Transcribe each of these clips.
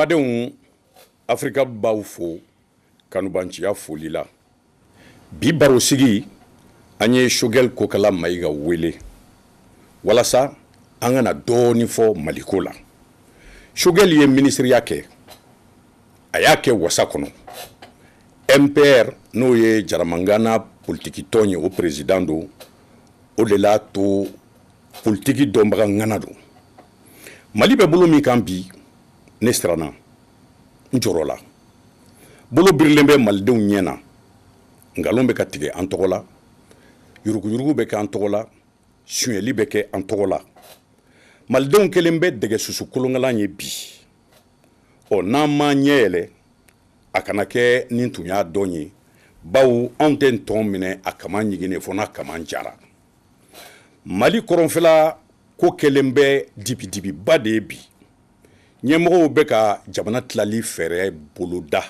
badenw Afrika baw fo kanubanciya foli la bi baro sigi an ye Choguel Kokala Mayiga wele walasa an kana dɔɔni fɔ Maliko la. Choguel ye ministriya kɛ a y'a kɛ wasa kɔnɔ. MPR n'o ye Jaramangana politiki tɔn ye o président do o de l'a to politiki dɔnbaga ŋana do. Mali bɛ bolo min kan bi ne siranna n jɔrɔ la. Bolo birilen bɛ malidenw ɲɛ na ngalon bɛ ka tigɛ an tɔgɔ la yuruguyurugu bɛ kɛ an tɔgɔ la suɲɛli bɛ kɛ an tɔgɔ la. Malidenw kelen bɛ dɛgɛ susu kolonkalan ye bi n'an ma ɲɛ yɛlɛ a kana kɛ nin tun y'a dɔn ye bawo anw tɛ tɔn minɛ a kama ɲigine fɔ n'a kama jara. Mali kɔrɔnfɛla ko kelen bɛ dibidibiba de ye bi ɲɛmɔgɔw bɛ ka jamana tilali fɛɛrɛ boloda.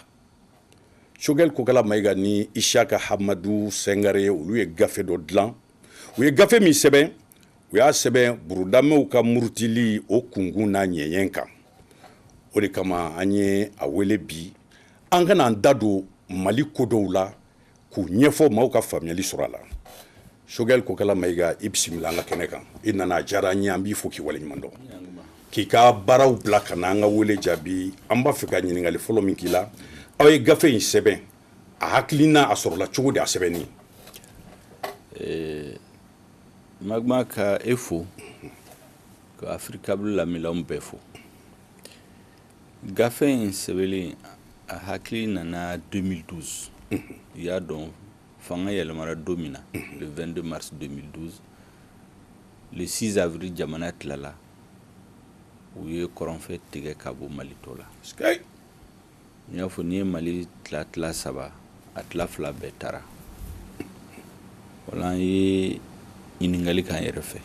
Choguel Kokala Mayiga ni Isiaka Hamadu Sengare olu ye gafe dɔ dilan u ye gafe min sɛbɛn u y'a sɛbɛn burudamɛw ka murutili o kunkun n'a ɲɛɲɛ kan. O de kama an ye a wele bi an kana an da don Mali ko dɔw la k'u ɲɛfɔ maaw ka faamuyali sɔrɔ a la. Choguel Kokala Mayiga i bisimila an ka kɛnɛ kan i nana a diyara an ye an b'i fo k'i waleɲuman dɔn k'i ka baaraw bila ka na an ka wele jaabi an b'a fɛ ka ɲininkali fɔlɔ min k'i la aw ye gafe in sɛbɛn a hakilina a sɔrɔla cogo di a sɛbɛnni. Magma ka e fo ka Afrika lamɛnlaw bɛɛ fo. Gafe in sɛbɛnlen a hakili nana 2012 i y'a dɔn fanga yɛlɛmara don min na le 22 mars 2012 le 6 avril jamana tilala u ye kɔrɔnfɛ tigɛ ka bɔ Mali tɔ la. N y'a fɔ ni ye Mali tila saba a tila fila bɛɛ taara. Wala an ye ɲininkali k'an yɛrɛ fɛ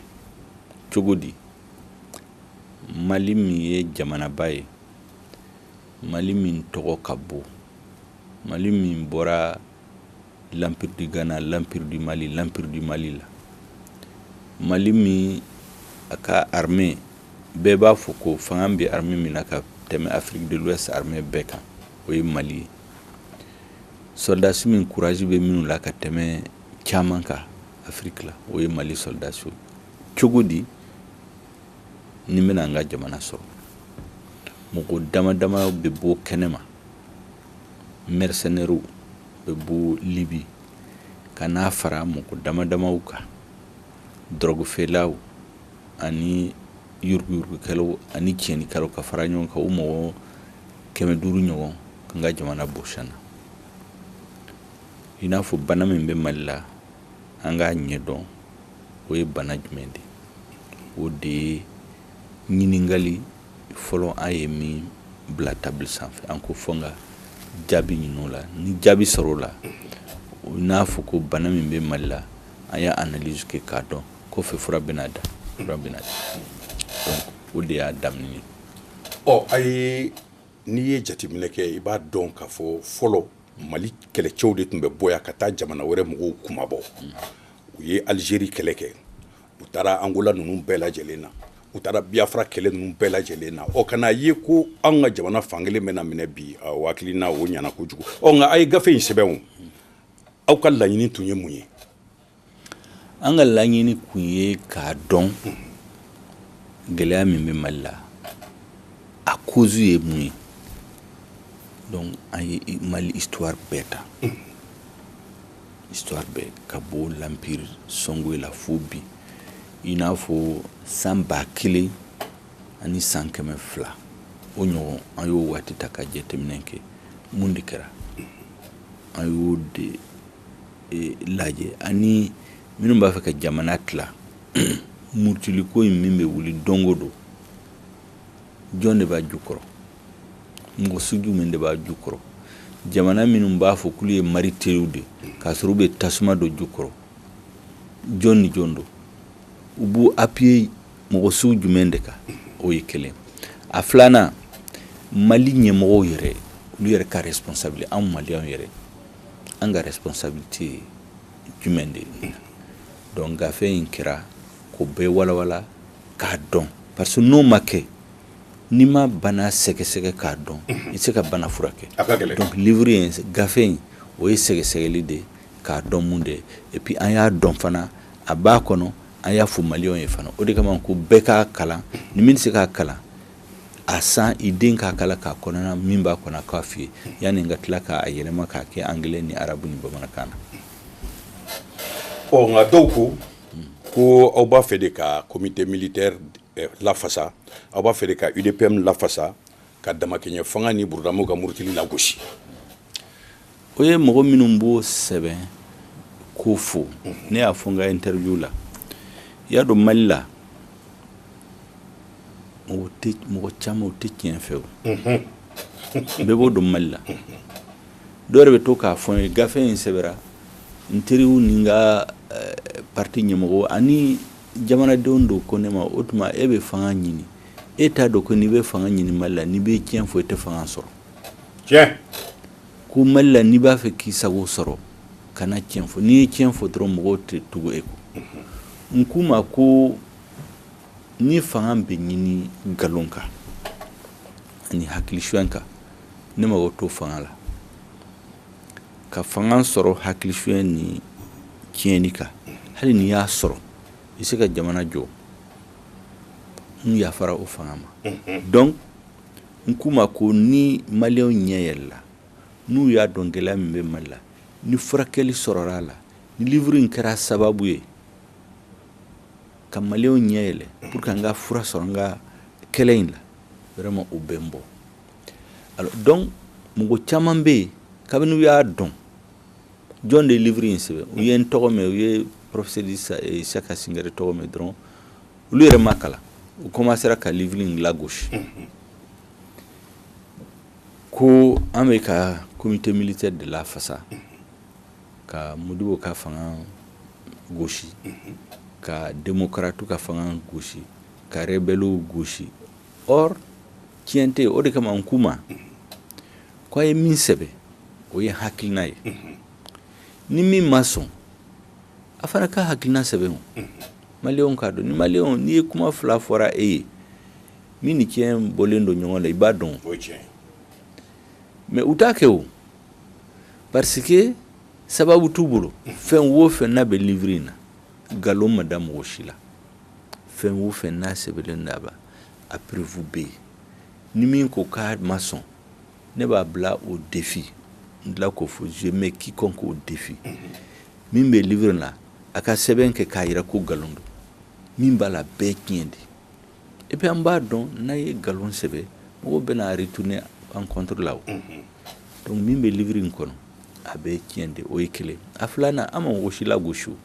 cogo di Mali min ye jamanaba ye Mali min tɔgɔ ka bon Mali min bɔra l'Empire du Ghana, l'Empire du Mali, l'Empire du Mali la. Mali min a ka armée bɛɛ b'a fɔ ko fanga bɛ armée min na ka tɛmɛ Afrique de l'Ouest armée bɛɛ kan o ye Mali ye. Soldats min courage bɛ minnu la ka tɛmɛ caman kan Afrique la o ye Mali soldats ye. Cogo di ni bɛna an ka jamana sɔrɔ mɔgɔ dama dama bɛ bɔ kɛnɛma mercenaires bɛ bɔ Libye ka n'a fara mɔgɔ dama damaw kan drogue feerelaw ani yuruguyurugukɛlaw ani tiɲɛnikɛlaw ka fara ɲɔgɔn kan o mɔgɔ 500 ɲɔgɔn kan ka jamana bɔsana. I n'a fɔ bana min bɛ Mali la an k'a ɲɛdɔn o ye bana jumɛn de o de ye ɲininkali fɔlɔ an ye min bila table sanfɛ an ko fɔ n ka jaabi ɲini o la ni jaabi sɔrɔ o la i n'a fɔ ko bana min bɛ Mali la an y'a analyse kɛ k'a dɔn kɔfɛ fura bɛna da donc o de y'a daminɛ ye. Ayi n'i ye jateminɛ kɛ i b'a dɔn k'a fɔ fɔlɔ Mali kɛlɛcɛw de tun bɛ bɔ yan ka taa jamana wɛrɛ mɔgɔw kumabɔ u ye Algérie kɛlɛ kɛ u taara Angola ninnu bɛɛ lajɛlen na u taara Biafra kɛlɛ ninnu bɛɛ lajɛlen na kana ye ko an ka jamana fankelen bɛna minɛ bi hakilina o ɲana kojugu nka a ye gafe in sɛbɛn aw ka laɲini tun ye mun ye. An ka laɲini kun ye k'a dɔn gɛlɛya min bɛ Mali la a cause ye mun ye. Donc an ye Mali histoire bɛɛ ta histoire bɛɛ ka bɔ l'Empire Sɔngoyi la fo bi i n'a fɔ san 1000 ani san 200 o ɲɔgɔn an y'o waati ta ka jateminɛ kɛ mun de kɛra an y'o de lajɛ ani minnu b'a fɛ ka jamana tila murutiliko in min bɛ wuli don o don jɔn de b'a jukɔrɔ mɔgɔ sugu min de b'a jukɔrɔ jamana minnu b'a fɔ k'olu ye mari teriw de k'a sɔrɔ u bɛ tasuma don jukɔrɔ jɔn ni jɔn don u b'u appuyer mɔgɔ sugu jumɛn de kan o ye kelen a filanan Mali ɲɛmɔgɔw yɛrɛ olu yɛrɛ ka responsabilité an maliyɛnw yɛrɛ an ka responsabilité jumɛn de ye donc gafe in kɛra ko bɛɛ walawala k'a dɔn parce que n'o ma kɛ n'i ma bana sɛgɛsɛgɛ k'a dɔn i tɛ se ka bana furakɛ. Donc livre in gafe in o ye sɛgɛsɛgɛli de k'a dɔn mun de et puis an y'a dɔn fana a b'a kɔnɔ an y'a fɔ maliyɛnw ye fana o de kama ko bɛɛ k'a kalan ni min tɛ se k'a kalan a san i den k'a kalan k'a kɔnɔna min b'a kɔnɔ k'a f'i ye yanni n ka tila k'a yɛlɛma k'a kɛ anglais ni arabu ni bamanankan na. Nka dɔw ko aw b'a fɛ de ka comité militaire lafasa aw b'a fɛ de ka UDPM lafasa ka damakɛɲɛ fanga ni Burudamaw ka murutili lagosi. O ye mɔgɔ minnu b'o sɛbɛn k'o fɔ ne y'a fɔ n ka interview la i y'a dɔn Mali la mɔgɔ caman o tɛ tiɲɛ fɛ o bɛɛ b'o dɔn Mali la dɔw yɛrɛ bɛ to k'a fɔ n ye gafe in sɛbɛra n teriw ni n ka parti ɲɛmɔgɔ ani jamanadenw do ko ne ma o tuma e bɛ fanga ɲini e t'a dɔn ko n'i bɛ fanga ɲini Mali la n'i bɛ tiɲɛ fɔ i tɛ fanga sɔrɔ. Tiɲɛ. Ko Mali la n'i b'a fɛ k'i sago sɔrɔ kana tiɲɛ fɔ n'i ye tiɲɛ fɔ dɔrɔn mɔgɔw tɛ tugu e kɔ. N k'u ma ko ni fanga bɛ ɲini nkalon kan ani hakilisuyɛn kan ne mago t'o fanga la ka fanga sɔrɔ hakilisuyɛn ni tiɲɛni kan hali n'i y'a sɔrɔ i se ka jamana jɔ n yafara o fanga ma. Donc n k'u ma ko ni maliyɛnw ɲɛ yɛlɛla n'u y'a dɔn gɛlɛya min bɛ Mali la ni furakɛli sɔrɔla a la ni livre in kɛra sababu ye ka maliyɛnw ɲɛ yɛlɛ pour que an ka fura sɔrɔ an ka kɛlɛ in la vraiment o bɛ n bɔ. Alors donc mɔgɔ caman bɛ yen kabini u y'a dɔn jɔn de ye livre in sɛbɛn u ye n tɔgɔ mɛn u ye professeur Isaka Singare tɔgɔ mɛn dɔrɔn olu yɛrɛ ma kalan u commencera ka livre in lagosi ko an bɛ ka comité militaire de lafasa ka Modibo ka fanga gosi ka démocrate ka fanga gosi ka rebelle gosi or tiɲɛ tɛ o de kama n k'u ma ko a ye min sɛbɛn o ye hakilina ye ni min ma sɔn a fana ka hakilina sɛbɛn o maliyɛnw k'a dɔn ni maliyɛnw n'i ye kuma fila fɔra e ye min ni tiɲɛ bɔlen don ɲɔgɔn la i b'a dɔn mais u t'a kɛ o parce que sababu t'u bolo fɛn o fɛn n'a bɛ livre in na nkalon ma da mɔgɔ si la fɛn o fɛn n'a sɛbɛnlen don a ba a preuve bɛ yen ni min ko k'a ma sɔn ne b'a bila au défi n tila k'o fɔ je mets quiconque au défi min bɛ livre in na a ka sɛbɛn kɛ k'a jira ko nkalon don min b'a la bɛɛ tiɲɛ de et puis an b'a dɔn n'a ye nkalon sɛbɛn mɔgɔw bɛna retourner en contre la o donc min bɛ livre in kɔnɔ a bɛɛ tiɲɛ de o ye kelen a filanan an ma mɔgɔ si lagosi o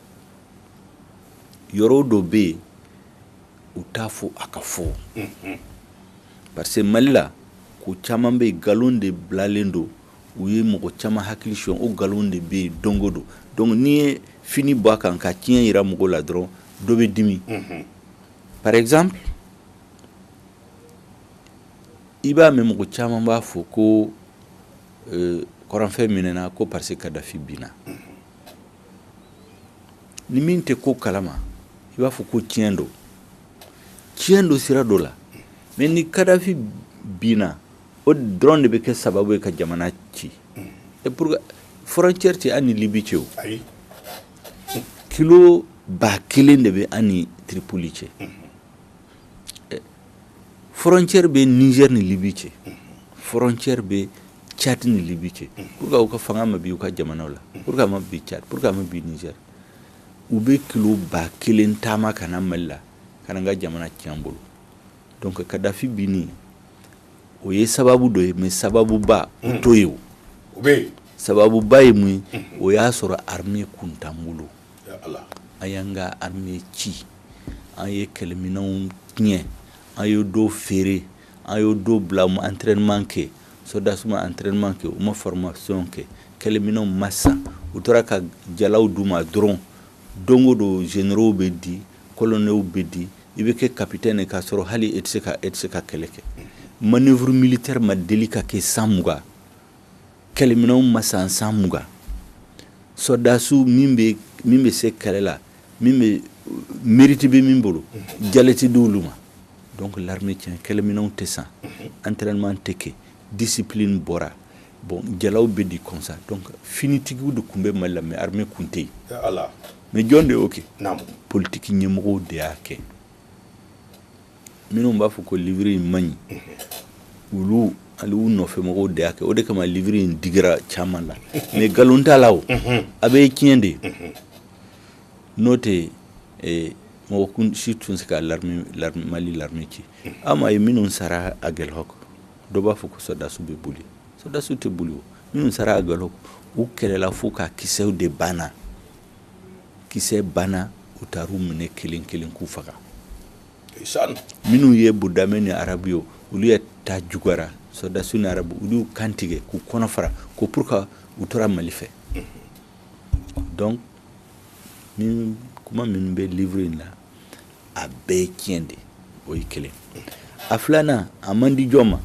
yɔrɔ dɔ bɛ yen u t'a fɔ a ka fɔ parce que Mali la ko caman bɛ yen nkalon de bilalen don u ye mɔgɔ caman hakili sɔn o nkalon de bɛ yen don o don donc n'i ye fini bɔ a kan ka tiɲɛ jira mɔgɔw la dɔrɔn dɔ bɛ dimi par exemple i b'a mɛn mɔgɔ caman b'a fɔ ko kɔrɔnfɛ minɛna ko parce que Kadafi binna ni min tɛ ko kalama i b'a fɔ ko tiɲɛ don sira dɔ la mais ni Kadafi binna o dɔrɔn de bɛ kɛ sababu ye ka jamana ci et pour frontière tɛ an ni Libi cɛ o kilo 1000 de bɛ an ni Tripoli cɛ frontière bɛ Niger ni Libi cɛ frontière bɛ Tchad ni Libi cɛ pourquoi u ka fanga ma bi u ka jamanaw la pourquoi ma bi Tchad pourquoi ma bi Niger u bɛ kilo 1000 taama ka na Mali la ka na n ka jamana tiɲɛ bolo donc Kadafi binni o ye sababu dɔ ye mais sababuba o t'o ye o sababuba ye mun ye o y'a sɔrɔ armée kun t'an bolo an y'an ka armée ci an ye kɛlɛminɛnw tiɲɛ an ye dɔw feere an ye dɔw bila u ma entraînement kɛ soldats ma entraînement kɛ u ma formation kɛ kɛlɛminɛnw ma san u tora ka jalaw d'u ma dɔrɔn don o don généraux bɛ di colonels bɛ di i bɛ kɛ capitaine ye k'a sɔrɔ hali e tɛ se ka kɛlɛ kɛ manœuvre militaire ma deli ka kɛ san 20 kɛlɛminɛnw ma san 20 soldats min bɛ se kɛlɛ la min bɛ mérite bɛ min bolo jalati d'olu ma donc l'armée tient kɛlɛminɛnw tɛ san entraînement tɛ kɛ discipline bɔra bon jalaw bɛ di comme ça donc finitigiw de tun bɛ Mali la mais armée kun tɛ yen mais jɔn de y'o kɛ politique ɲɛmɔgɔw de y'a kɛ minnu b'a fɔ ko livre in man ɲi olu ali u nɔfɛmɔgɔw de y'a kɛ o de kama livre in digira caman la mais nkalon t'a la o a bɛ tiɲɛ de n'o tɛ mɔgɔ kun si tun se ka Mali l'armée ci ama ye minnu sara a gɛlɛya kɔ dɔ b'a fɔ ko sɔrdasiw bɛ boli sɔrdasiw tɛ boli o minnu sara a gɛlɛya kɔ u kɛlɛla fo ka kisɛw de banna kisɛ banna u taar'u minɛ kelen kelen k'u faga minnu ye budame ni arabu ye olu ye ta jugara sɔrdasiw ni arabu olu y'u kan tigɛ k'u kɔnɔ fara ko pour que u tora Mali fɛ donc kuma minnu bɛ livre in la a bɛɛ ye tiɲɛ de o ye kelen a filanan a man di jɔn ma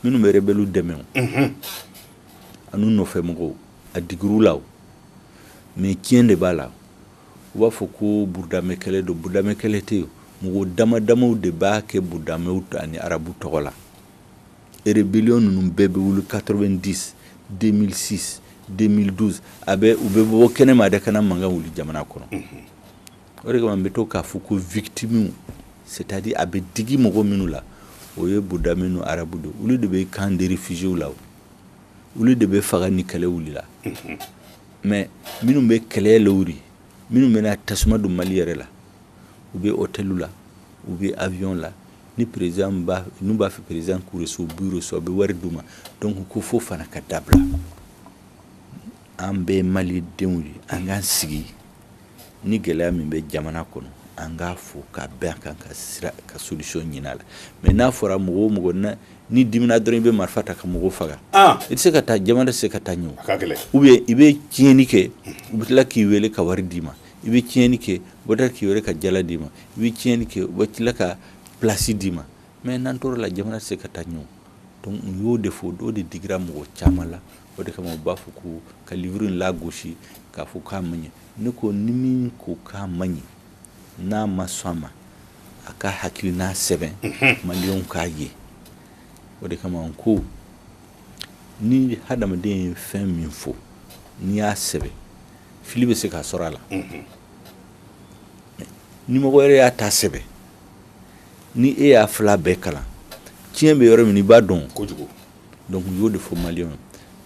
minnu bɛ rebelle dɛmɛ o anu nɔfɛmɔgɔw a digir'u la o mais tiɲɛ de b'a la u b'a fɔ ko budame kɛlɛ don budame kɛlɛ tɛ yen mɔgɔ damadamaw de b'a kɛ budamew ani arabu tɔgɔ la rébellion ninnu bɛɛ bɛ wuli 90 2006 2012 u bɛ bɔ kɛnɛma de kana mankan wuli jamana kɔnɔ o de kama n bɛ to k'a fɔ ko victime c'est-à-dire a bɛ digi mɔgɔ minnu la o ye budame ni arabu de olu de bɛ camp de réfugiés la olu de bɛ faga ni kɛlɛ wulila mais minnu bɛ kɛlɛ lawuri minnu bɛna tasuma don Mali yɛrɛ la u bɛ hôtel la u bɛ avion la ni président n'u b'a fɛ président k'u reçu u b'u reçu a bɛ wari d'u ma donc ko fo fana ka dabila an bɛɛ Malidenw ye an k'an sigi ni gɛlɛya min bɛ jamana kɔnɔ an k'a fɔ ka bɛn a kan ka solution ɲini a la mais n'a fɔra mɔgɔ o mɔgɔ ni dimina dɔrɔn i bɛ marifa ta ka mɔgɔw faga i tɛ se ka taa jamana tɛ se ka taa ɲɛ ou bien i bɛ tiɲɛni kɛ u bɛ tila k'i wele ka wari d'i ma i bɛ tiɲɛni kɛ u bɛ tila k'i wele ka jala d'i ma i bɛ tiɲɛni kɛ u bɛ tila ka place d'i ma mais n'an tora la jamana tɛ se ka taa ɲɛ donc u y'o de fɔ o de digira mɔgɔ caman la o de kama u b'a fɔ ko ka livre in lagosi k'a fɔ k'a man ɲɛ ne ko ni min ko k'a man ɲɛ n'a ma sɔn a ma a ka hakilina sɛbɛn maliyɛnw k'a ye o de kama ko ni hadamaden ye fɛn min fɔ n'i y'a sɛbɛn fili bɛ se k'a sɔrɔ a la ni mɔgɔ wɛrɛ y'a ta sɛbɛn ni e y'a fila bɛɛ kalan tiɲɛ bɛ yɔrɔ min i b'a dɔn kojugu donc u y'o de fɔ maliyɛnw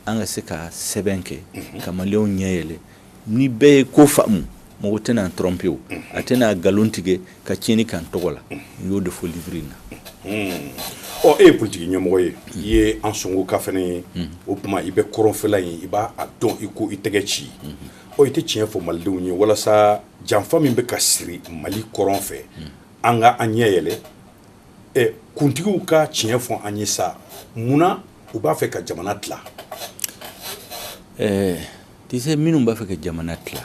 an ka se ka sɛbɛn kɛ ka maliyɛnw ɲɛ yɛlɛ ni bɛɛ ye ko faamu mɔgɔ tɛna tromper o a tɛna nkalon tigɛ ka tiɲɛni k'an tɔgɔ la u y'o de fɔ livre in na e ye politique ɲɛmɔgɔ ye i ye an sɔngo ka fɛnɛ ye o tuma i bɛ kɔrɔnfɛla in i b'a dɔn i ko i tɛgɛ ci i tɛ tiɲɛ fɔ malidenw ye walasa janfa min bɛ ka siri Mali kɔrɔn fɛ an ka an ɲɛ yɛlɛ kuntigiw ka tiɲɛ fɔ an ye sa munna u b'a fɛ ka jamana tila tu sais minnu b'a fɛ ka jamana tila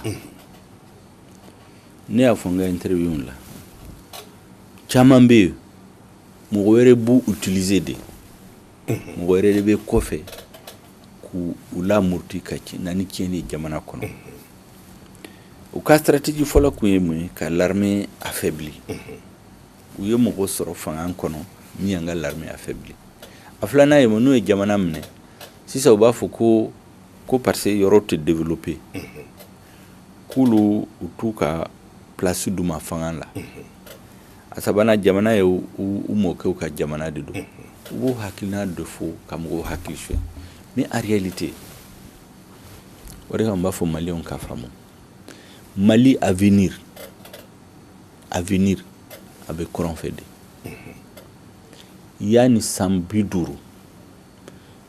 ne y'a fɔ n ka interview la caman bɛ yen mɔgɔ wɛrɛ b'u utiliser de mɔgɔ wɛrɛ de bɛ kɔfɛ k'u lamurti ka na ni tiɲɛni ye jamana kɔnɔ u ka stratégie fɔlɔ kun ye mun ye ka l'armée affaibli u ye mɔgɔ sɔrɔ fanga kɔnɔ min y'an ka l'armée affaibli a filanan ye mun n'o ye jamana minɛ sisan u b'a fɔ ko parce que yɔrɔ tɛ développer k'olu u t'u ka place d'u ma fanga la a sabanan jamana ye u mɔkɛw ka jamana de don u b'o hakilina de fɔ ka mɔgɔw hakili suɲɛ mais en réalité o de kama n b'a fɔ maliyɛnw k'a faamu Mali avenir a bɛ kɔrɔn fɛ de yani san 50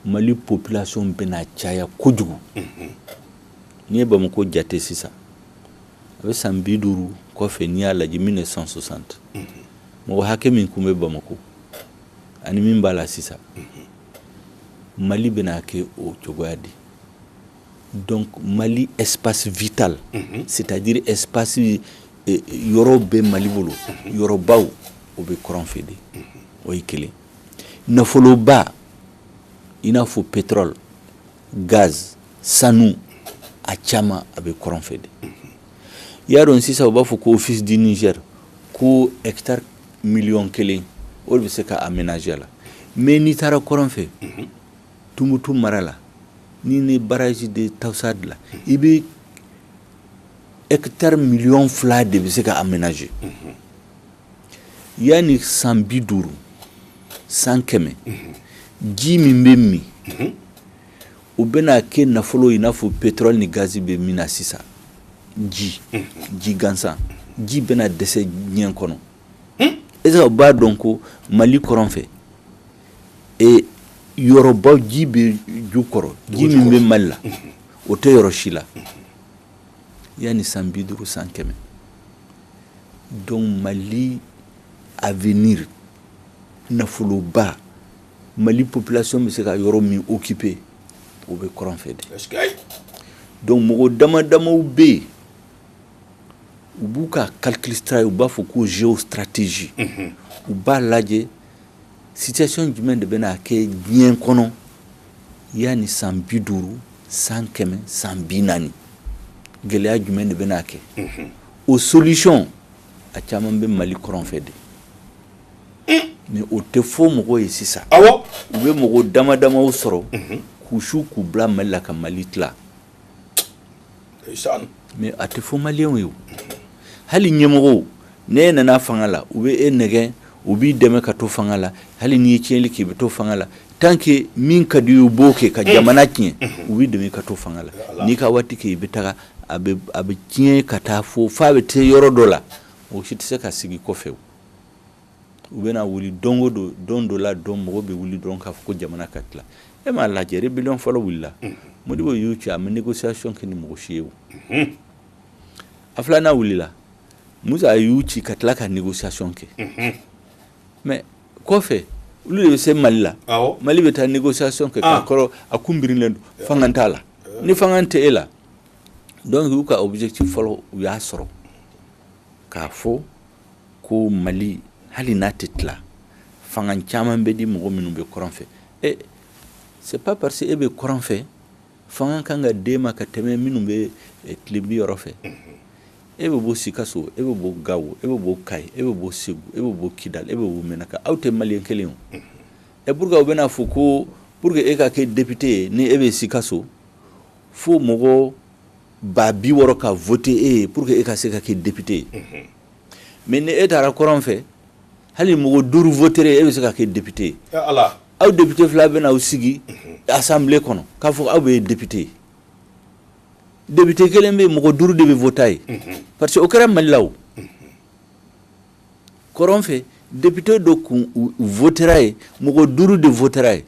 Mali population bɛna caya kojugu n'i ye Bamako jate sisan a bɛ san 50 kɔfɛ n'i y'a lajɛ 1960 mɔgɔ hakɛ min kun bɛ Bamako ani min b'a la sisan Mali bɛna kɛ o cogoya de donc Mali espace vital c'est-à-dire espace yɔrɔ bɛ Mali bolo yɔrɔbaw o bɛ kɔrɔn fɛ de o ye kelen nafoloba i n'a fɔ pétrole gaz sanu a caman a bɛ kɔrɔn fɛ de i y'a dɔn sisan u b'a fɔ ko office du Niger ko hectare million kelen o bɛ se ka aménager la mais n'i taara kɔrɔn fɛ Tumutu mara la ni ne barrage de Tawsad la i bɛ hectare million 2 de bɛ se ka aménager yani san 50 san 100 ji min bɛ min u bɛna kɛ nafolo i n'a fɔ pétrole ni gaz bɛ min na sisan ji gansan ji bɛna dɛsɛ diɲɛ kɔnɔ est-ce que u b'a dɔn ko Mali kɔrɔn fɛ yɔrɔbaw ji bɛ ju kɔrɔ ji min bɛ Mali la o tɛ yɔrɔ si la yani san 50 san 100 donc Mali avenir nafoloba Mali population bɛ se ka yɔrɔ min occuper o bɛ kɔrɔn fɛ de donc mɔgɔ dama-damaw bɛ yen u b'u ka calcul u b'a fɔ ko géostratégie u b'a lajɛ situation jumɛn de bɛna kɛ diɲɛ kɔnɔ yani san 50 san 100 san 40 gɛlɛya jumɛn de bɛna kɛ o solution a caman bɛ Mali kɔrɔn fɛ de mais o tɛ fɔ mɔgɔ ye sisan u bɛ mɔgɔ dama-damaw sɔrɔ k'u su k'u bila Mali la ka Mali tila mais a tɛ fɔ maliyɛnw ye hali ɲɛmɔgɔw ne nana fanga la u bɛ e nɛgɛ u b'i dɛmɛ ka to fanga la hali n'i ye tiɲɛli kɛ i bɛ to fanga la tant que min ka di u b'o kɛ ka jamana tiɲɛ u b'i dɛmɛ ka to fanga la n'i ka waati kɛ i bɛ taga a bɛ tiɲɛ ka taa fo f'a bɛ taa yɔrɔ dɔ la o si tɛ se ka sigi kɔfɛ u bɛna wuli don o don dɔ la dɔn mɔgɔ bɛ wuli dɔrɔn k'a fɔ ko jamana ka tila e m'a lajɛ rébellion fɔlɔ wulila Modibo y'u ci a ma négociation kɛ ni mɔgɔ si ye o a filanan wulila Musa y'u ci ka tila ka négociation kɛ mais kɔfɛ olu de bɛ se Mali la Mali bɛ taa négociation kɛ k'a kɔrɔ a kun birilen don fanga t'a la ni fanga tɛ e la donc y'u ka objectif fɔlɔ u y'a sɔrɔ k'a fɔ ko Mali hali n'a tɛ tila fanga caman bɛ di mɔgɔ minnu bɛ kɔrɔn fɛ c'est pas parce que e bɛ kɔrɔn fɛ fanga kan ka d'e ma ka tɛmɛ minnu bɛ tilebi yɔrɔ fɛ e bɛ bɔ Sikaso e bɛ bɔ Gawo e bɛ bɔ Kayi e bɛ bɔ Segu e bɛ bɔ Kidal e bɛ bɔ Menaka aw tɛ maliyɛn kelen o pour que u bɛna fɔ ko pour que e ka kɛ député ye ni e bɛ Sikaso fo mɔgɔ 60,000 ka voter e ye pour que e ka se ka kɛ député ye mais ni e taara kɔrɔn fɛ hali mɔgɔ 5 voter e bɛ se ka kɛ député ye aw député fila bɛna aw sigi assemblée kɔnɔ k'a fɔ aw bɛ député ye député kelen bɛ mɔgɔ 5 de bɛ voter ye parce que o kɛra Mali la o kɔrɔn fɛ député dɔ kun votera ye mɔgɔ 5 de votera ye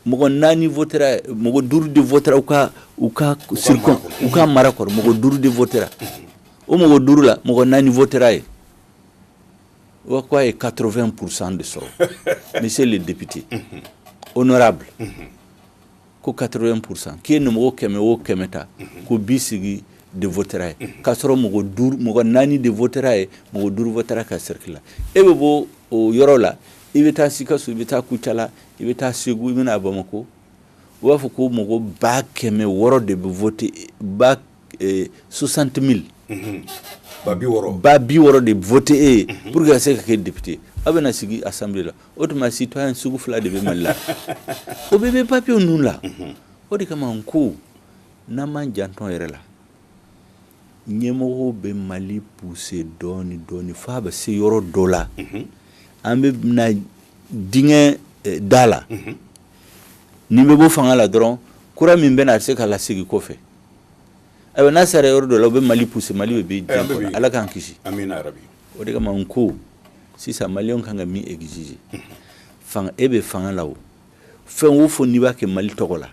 mɔgɔ 4 votera ye mɔgɔ 5 de votera u ka mara kɔrɔ mɔgɔ 5 de votera o mɔgɔ 5 la mɔgɔ 4 votera ye o quoi est 80% de sɔrɔ monsieur le député honorable ko 80% qui est mɔgɔ 100 o 100 ta ko 20 de votera ye k'a sɔrɔ mɔgɔ 4 de votera ye mɔgɔ 5 votera ka cercle la e bɛ bɔ o yɔrɔ la i bɛ taa Sikaso i bɛ taa Kucala i bɛ taa Segu i bɛ na Bamako u b'a fɔ ko mɔgɔ 100,000 de bɛ voter 60,000 ba 60 de voter e pour que se ka kɛ député a bɛna sigi assemblée la o tuma citoyen sugu 2 de bɛ Mali la o bɛɛ bɛ papier ninnu la o de kama n ko n'an m'an janto yɛrɛ la ɲɛmɔgɔw bɛ Mali pousser dɔɔni f'a bɛ se yɔrɔ dɔ la an bɛ na dingɛ da la ni bɛ bɔ fanga la dɔrɔn kura min bɛna se ka lasigi kɔfɛ ayiwa n'a sera yɔrɔ dɔ la o bɛ Mali pousser Mali bɛ diɲɛ kɔnɔ Ala k'an kisi o de kama n ko sisan maliyɛnw kan ka min exiger fanga e bɛ fanga la o fɛn o fɛn n'i b'a kɛ Mali tɔgɔ la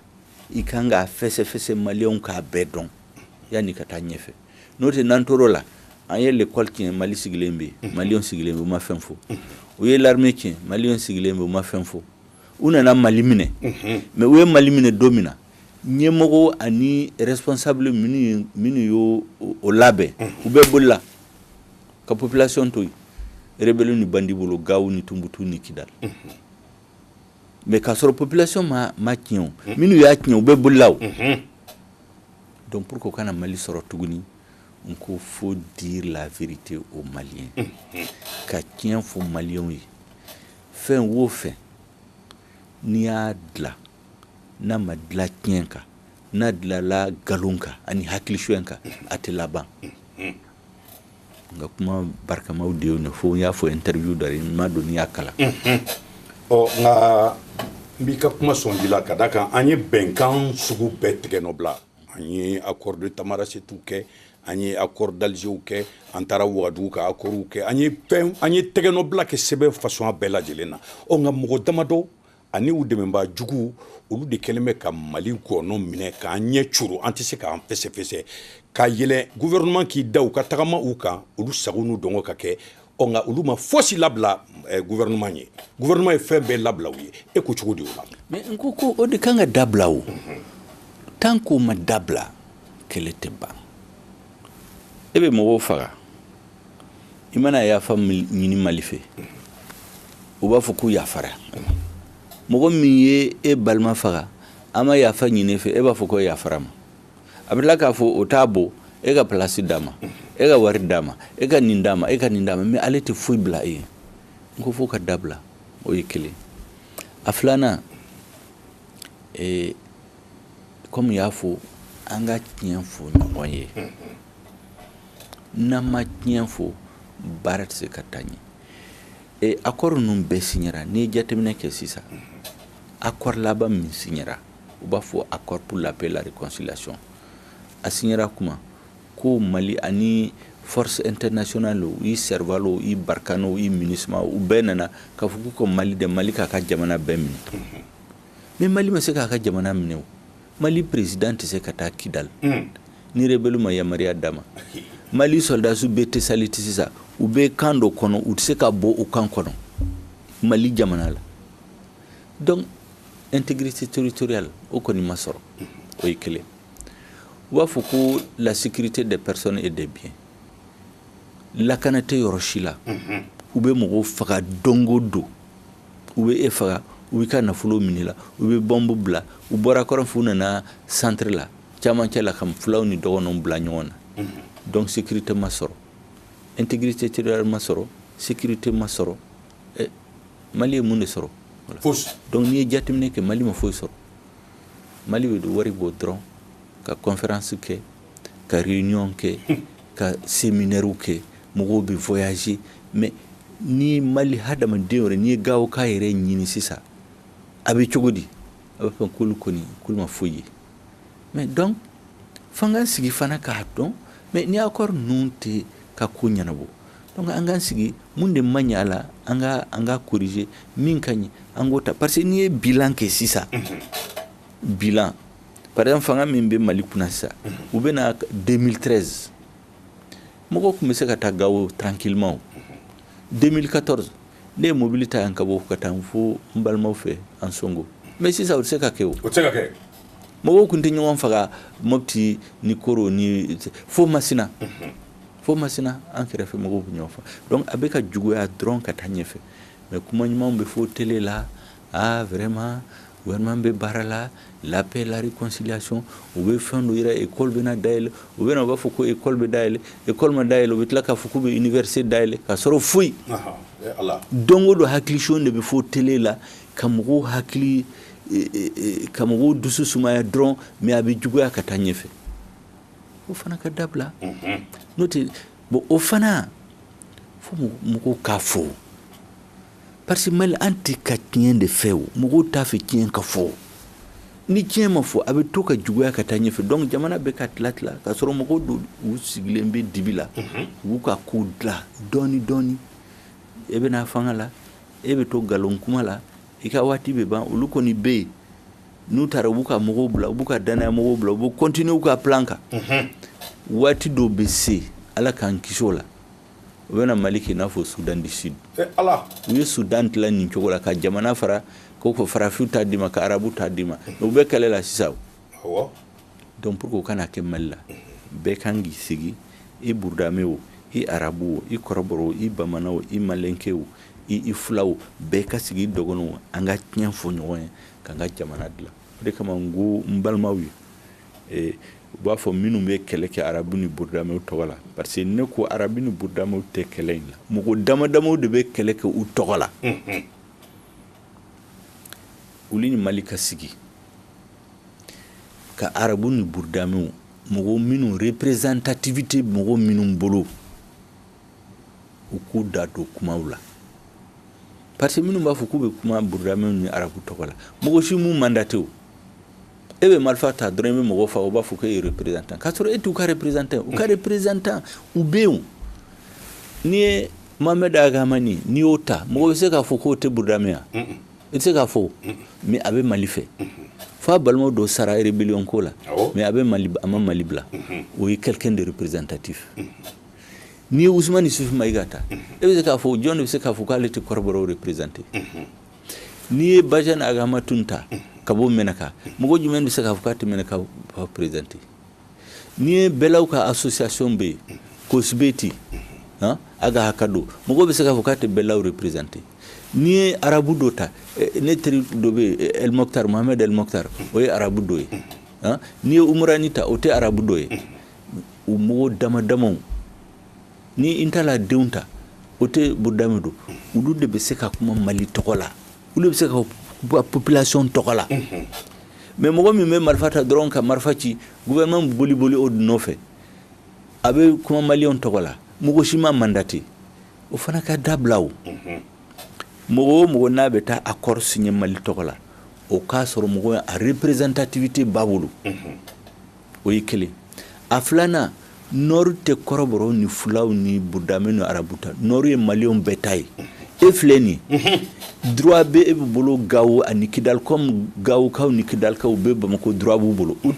i kan k'a fɛsɛfɛsɛ maliyɛnw k'a bɛɛ dɔn yanni ka taa ɲɛfɛ n'o tɛ n'an tor'o la an ye l'école tiɲɛ Mali sigilen bɛ yen maliyɛnw sigilen bɛ u ma fɛn fɔ u ye l'armée tiɲɛ maliyɛnw sigilen bɛ u ma fɛn fɔ u nana Mali minɛ mais u ye Mali minɛ don min na ɲɛmɔgɔ ani responsable minnu y'o labɛn u bɛɛ bolila ka population to yen rebelle ni bandi bolo Gawo ni Tumutu ni Kidal mais k'a sɔrɔ population ma tiɲɛ o minnu y'a tiɲɛ u bɛɛ bolila o donc pour que u kana Mali sɔrɔ tuguni il faut dire la vérité aux Maliens. Ka tiɲɛ fɔ Maliens ye fɛn o fɛn n'i y'a dilan n'a ma dilan tiɲɛ kan n'a dilanla nkalon kan ani hakilisuɲɛ kan a tɛ laban. Nka kuma barikamaw de y'o fɔ n y'a fɔ interview dɔ n m'a dɔn n'i y'a kalan. Nka n b'i ka kuma sɔn la ka da kan an ye bɛnkan sugu bɛɛ tigɛ nɔ bila an ye accord de Tamaracet kɛ an ye accord d'Alger kɛ an taara Ouagadougou ka accord kɛ an ye tɛgɛ nɔ bila kɛ sɛbɛn façon bɛɛ lajɛlen na nka mɔgɔ damadɔ ani u dɛmɛbaa jugu olu de kɛlen bɛ ka Mali gɔnɔ minɛ k'an ɲɛ curu an tɛ se k'an fɛsɛfɛsɛ ka yɛlɛ gouvernement k'i da u ka tagama u kan olu sago n'u dɔngɔ ka kɛ nka olu ma fosi labila gouvernement ye gouvernement ye fɛn bɛɛ labila u ye e ko cogo di o la. mais n ko o de kan ka dabila o tant qu'o ma dabila kɛlɛ tɛ ban e bɛ mɔgɔw faga i mana yafa ɲini Mali fɛ u b'a fɔ k'u yafara mɔgɔ min ye e balima faga an ma yafa ɲini fɛ e b'a fɔ ko yafara ma a bɛ tila k'a fɔ o t'a bɔ e ka place d'a ma e ka wari d'a ma e ka nin d'a ma e ka nin d'a ma mais ale tɛ foyi bila e ye n ko fo ka dabila o ye kelen a filanan comme y'a fɔ an ka tiɲɛ fɔ ɲɔgɔn ye n'an ma tiɲɛ fɔ baara tɛ se ka taa ɲɛ accord ninnu bɛɛ signera n'i ye jateminɛ kɛ sisan accord laban min signera u b'a fɔ accord pour la paix et la réconciliation a signera kuma ko Mali ani force internationale i Serval o i Barkhane o i MINUSMA u bɛɛ nana k'a fɔ ko Mali k'a ka jamana bɛɛ minɛ mais Mali ma se k'a ka jamana minɛ o Mali président tɛ se ka taa Kidal ni rebelle ma yamaruya d'a ma Mali soldats bɛɛ tɛ sali sisan u bɛ kan dɔ kɔnɔ u tɛ se ka bɔ u kan kɔnɔ Mali jamana la donc intégrité territoriale o kɔni ma sɔrɔ o ye kelen u b'a fɔ ko la sécurité des personnes et des biens lakana tɛ yɔrɔ si la u bɛ mɔgɔw faga don o don u bɛ e faga u bɛ ka nafolo minɛ la u bɛ bombe bila u bɔra kɔrɔ f'u nana centre la camancɛ la ka fulaw ni dɔgɔnɔw bila ɲɔgɔn na donc sécurité ma sɔrɔ intégrité territoriale ma sɔrɔ sécurité ma sɔrɔ Mali ye mun de sɔrɔ donc n'i ye jateminɛ kɛ Mali ma foyi sɔrɔ Mali bɛ wari bɔ dɔrɔn ka conférence kɛ ka réunion kɛ ka séminaire kɛ mɔgɔw bɛ voyager mais ni Mali hadamaden yɛrɛ n'i ye Gawo k'a yɛrɛ ɲini sisan a bɛ cogo di a b'a fɔ k'olu kɔni k'olu ma foyi ye mais donc f'an k'an sigi fana k'a dɔn mais ni accord ninnu tɛ ka ko ɲɛnabɔ donc an k'an sigi mun de ma ɲɛ a la an ka corriger min ka ɲi an k'o ta parce que n'i ye bilan kɛ sisan bilan par exemple fanga min bɛ Mali kunna sisan u bɛ na 2013 mɔgɔw tun bɛ se ka taa Gawo tranquillement 2014 ne ye mobili ta yan ka bɔ ka taa fo n balimaw fɛ an Songo mais sisan o tɛ se ka kɛ o tɛ se ka kɛ mɔgɔw tun tɛ ɲɔgɔn faga Mopti ni Koro ni fo Masina an kɛrɛfɛ mɔgɔw bɛ ɲɔgɔn faga donc a bɛ ka juguya dɔrɔn ka taa ɲɛfɛ mais kuma ɲumanw bɛ fɔ télé la vraiment gouvernement bɛ baara la la paix et la réconciliation u bɛ fɛn dɔ yira école bɛna dayɛlɛ u bɛna u b'a fɔ ko école bɛ dayɛlɛ école ma dayɛlɛ u bɛ tila k'a fɔ k'u bɛ université dayɛlɛ ka sɔrɔ foyi don o don hakilisɔn de bɛ fɔ télé la ka mɔgɔw hakili ka mɔgɔw dusu sumaya dɔrɔn mais a bɛ juguya ka taa ɲɛfɛ o fana ka dabila n'o tɛ bon o fana fo mɔgɔw k'a fɔ parce que Mali an tɛ ka tiɲɛ de fɛ o mɔgɔw t'a fɛ tiɲɛ ka fɔ ni tiɲɛ ma fɔ a bɛ to ka juguya ka taa ɲɛfɛ donc jamana bɛ ka tila ka sɔrɔ mɔgɔw dɔw u sigilen bɛ dibi la u b'u ka kow dilan dɔɔni e bɛ na fanga la e bɛ to nkalon kuma la i ka waati bɛ ban olu kɔni bɛ yen n'u taara u b'u ka mɔgɔw bila u b'u ka danaya mɔgɔw bila u b'u continuer u ka plan kan waati dɔw bɛ se ala k'an kisi o la u bɛna Mali kɛ i n'a fɔ Soudan du Sud u ye Soudan dilan nin cogo la ka jamana fara ko farafinw t'a d'i ma ka arabu t'a d'i ma mais u bɛ kɛlɛ la sisan donc pour que u kana kɛ Mali la bɛɛ kan k'i sigi i burudamɛ o i arabu o i kɔrɔbɔrɔ o i bamanan o i malɛnkɛ o i fulaw bɛɛ ka sigi i dɔgɔninw an ka tiɲɛ fɔ ɲɔgɔn ye k'an ka jamana dilan o de kama n ko n balimaw ye u b'a fɔ minnu bɛ kɛlɛ kɛ arabu ni burudamɛw tɔgɔ la parce que ne ko arabu ni burudamɛw tɛ kɛlɛ in la mɔgɔ damadamaw de bɛ kɛlɛ kɛ u tɔgɔ la olu ni Mali ka sigi ka arabu ni burudamɛw mɔgɔ minnu représentativité mɔgɔ minnu bolo u k'u da don kumaw la parce que minnu b'a fɔ k'u bɛ kuma burudamɛw ni arabu tɔgɔ la mɔgɔ si m'u mandaté o e bɛ marifa ta dɔrɔn i bɛ mɔgɔ faga o b'a fɔ k'e ye représentant k'a sɔrɔ e t'u ka représentant u ka représentant u bɛ yen n'i ye Mohamed Agamani n'i y'o ta mɔgɔ bɛ se k'a fɔ k'o tɛ burudamɛ ya i tɛ se k'a fɔ mais a bɛ Mali fɛ f'a balimaw dɔ sara rébellion ko la mais a bɛ Mali a ma Mali bila o ye quelqu'un de représentatif n'i ye Ousmane Isufu Mayiga ta e bɛ se k'a fɔ jɔn de bɛ se k'a fɔ k'ale tɛ kɔrɔbɔrɔw représenté n'i ye Badiane Agamatun ta ka bɔ Menaka mɔgɔ jumɛn bɛ se k'a fɔ k'a tɛ Menaka représenté n'i ye bɛlaw ka association bɛ yen Kosbeti a ka haka do mɔgɔ bɛ se k'a fɔ k'a tɛ bɛlaw représenté n'i ye arabu dɔ ta ne teri dɔ bɛ yen El Mokhtar Mohamed El Mokhtar o ye arabu dɔ ye n'i ye Umurani ta o tɛ arabu dɔ ye u mɔgɔ damadamaw ni intala denw ta o tɛ burudamɛ don olu de bɛ se ka kuma Mali tɔgɔ la olu bɛ se ka population tɔgɔ la mais mɔgɔ min bɛ marifa ta dɔrɔn ka marifa ci gouvernement boli o nɔfɛ a bɛ kuma maliyɛnw tɔgɔ la mɔgɔ si ma mandaté o fana ka dabila o mɔgɔ o mɔgɔ n'a bɛ taa accord signé Mali tɔgɔ la o k'a sɔrɔ mɔgɔ a représentativité b'a bolo o ye kelen a filanan nord tɛ kɔrɔbɔrɔw ni fulaw ni burudamɛ ni arabu ta nord ye maliyɛnw bɛɛ ta ye e filɛ nin droit bɛ e bɛ bolo Gawo ani Kidal comme Gawokaw ni Kidalkaw bɛ Bamako droit b'u bolo u